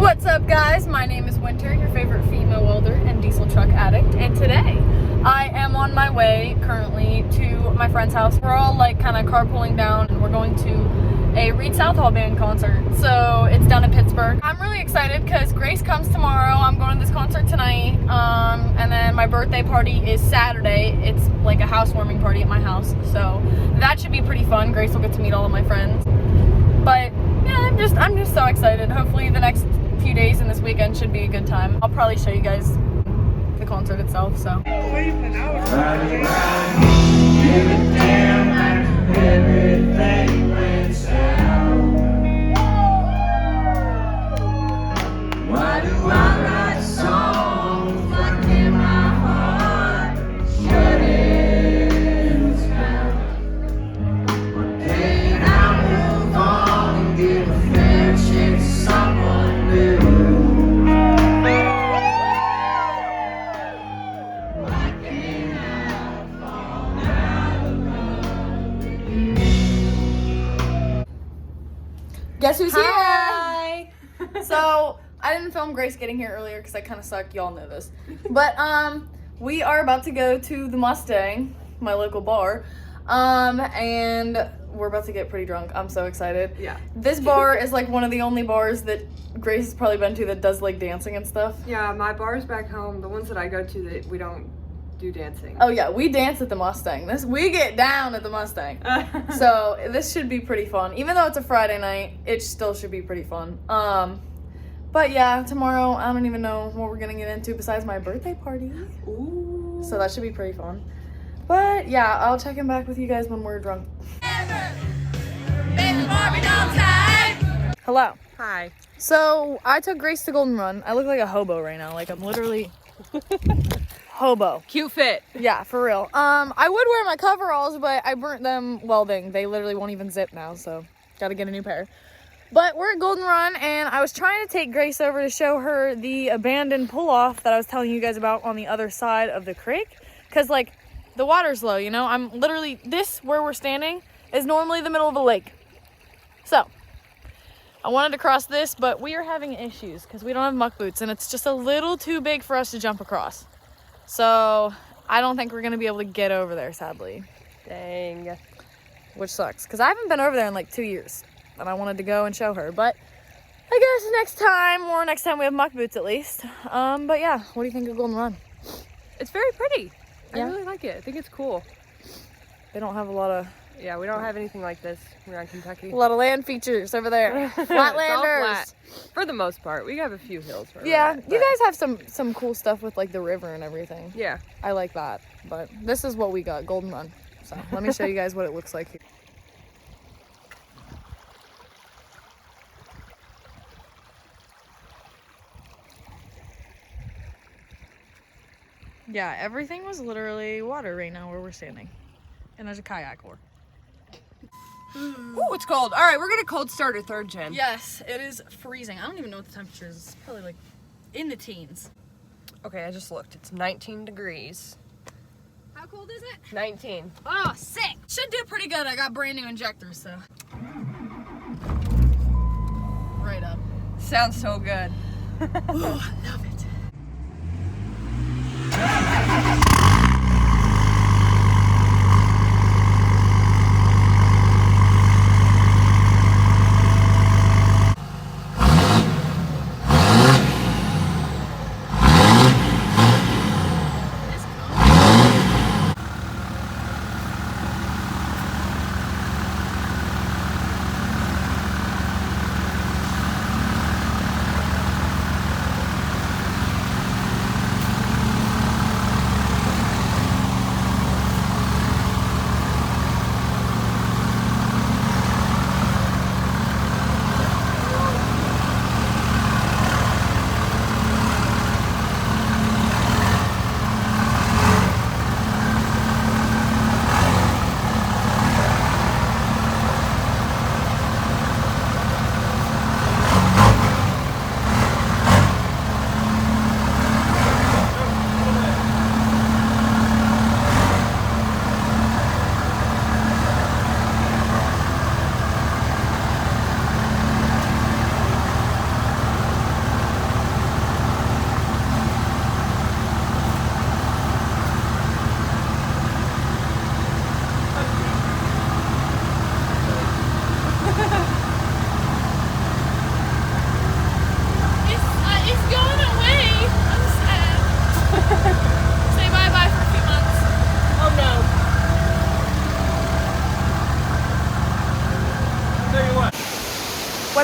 What's up, guys? My name is Winter, your favorite female welder and diesel truck addict, and today I am on my way currently to my friend's house. We're all like kind of carpooling down and we're going to a Reed Southall band concert. So it's down in Pittsburgh. I'm really excited because Grace comes tomorrow. I'm going to this concert tonight, and then my birthday party is Saturday. It's like a housewarming party at my house, so that should be pretty fun. Grace will get to meet all of my friends. But yeah, I'm just so excited. Hopefully the next few days and this weekend should be a good time. I'll probably show you guys the concert itself, so. Why do I write songs like in my heart? Shut in the sky. But can't I move on and give a fair chance to someone new? Why can't I fall out of love with you? Guess who's Hi. here? So, I didn't film Grace getting here earlier because I kind of suck. Y'all know this. But, we are about to go to the Mustang, my local bar, and we're about to get pretty drunk. I'm so excited. Yeah. This bar is like one of the only bars that Grace has probably been to that does like dancing and stuff. Yeah, my bars back home, the ones that I go to, that we don't do dancing. Oh yeah, we dance at the Mustang. We get down at the Mustang. So this should be pretty fun. Even though it's a Friday night, it still should be pretty fun. But yeah, tomorrow I don't even know what we're gonna get into besides my birthday party. Ooh. So that should be pretty fun. But yeah, I'll check in back with you guys when we're drunk. Hello. Hi. So I took Grace to Golden Run. I look like a hobo right now. Like I'm literally hobo. Cute fit. Yeah, for real. I would wear my coveralls, but I burnt them welding. They literally won't even zip now, so gotta get a new pair. But we're at Golden Run, and I was trying to take Grace over to show her the abandoned pull-off that I was telling you guys about on the other side of the creek. Because, like, the water's low, you know? I'm literally, where we're standing, is normally the middle of a lake. So, I wanted to cross this, but we are having issues because we don't have muck boots, and it's just a little too big for us to jump across. So, I don't think we're going to be able to get over there, sadly. Dang. Which sucks, because I haven't been over there in, like, 2 years. And I wanted to go and show her, but I guess next time we have muck boots at least. But yeah, what do you think of Golden Run? It's very pretty. Yeah. I really like it. I think it's cool. They don't have a lot of Yeah, we don't have anything like this around Kentucky. land features over there. It's all Flatlanders. flat. For the most part. We have a few hills. Where Yeah, we're at, you but- guys have some cool stuff with like the river and everything. Yeah. I like that, but this is what we got, Golden Run. So let me show you guys what it looks like here. Yeah, everything was literally water right now where we're standing. And there's a kayak or. Ooh, it's cold. All right, we're gonna cold start our third gen. Yes, it is freezing. I don't even know what the temperature is. It's probably like in the teens. Okay, I just looked. It's 19 degrees. How cold is it? 19. Oh, sick. Should do pretty good. I got brand new injectors, so. Right up. Sounds so good. Oh, I love it.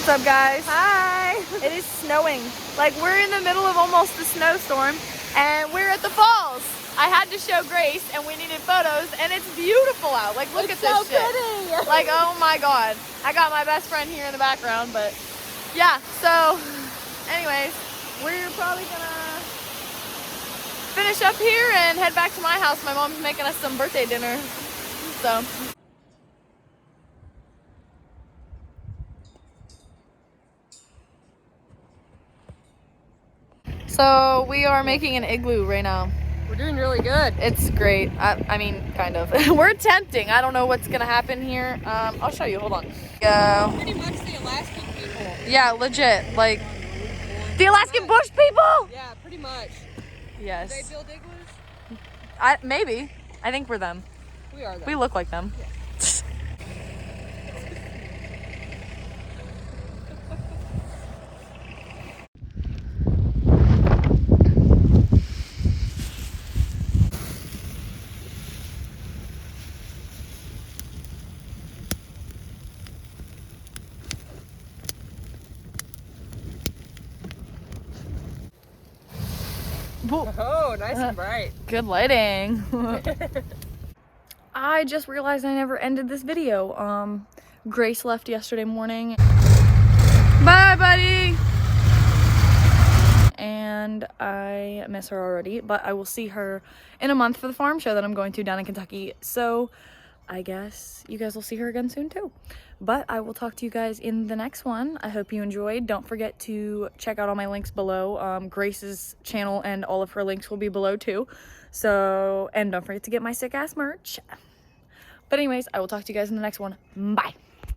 What's up, guys? Hi. It is snowing. Like, we're in the middle of almost the snowstorm, and we're at the falls. I had to show Grace, and we needed photos, and it's beautiful out. Like, look at this shit. Pretty. Like, oh my god. I got my best friend here in the background, but yeah, so anyways, we're probably gonna finish up here and head back to my house. My mom's making us some birthday dinner, so. So we are making an igloo right now. We're doing really good. It's great. I mean, kind of. We're attempting. I don't know what's gonna happen here. I'll show you. Hold on. Pretty much the Alaskan people. Yeah, legit. Like the Alaskan bush people. Yeah, pretty much. Yes. They build igloos? Maybe. I think we're them. We are them. We look like them. Oh, nice and bright. Good lighting. I just realized I never ended this video. Grace left yesterday morning. Bye, buddy. And I miss her already, but I will see her in a month for the farm show that I'm going to down in Kentucky. So I guess you guys will see her again soon too. But I will talk to you guys in the next one. I hope you enjoyed. Don't forget to check out all my links below. Grace's channel and all of her links will be below too. So, and don't forget to get my sick ass merch. But anyways, I will talk to you guys in the next one. Bye.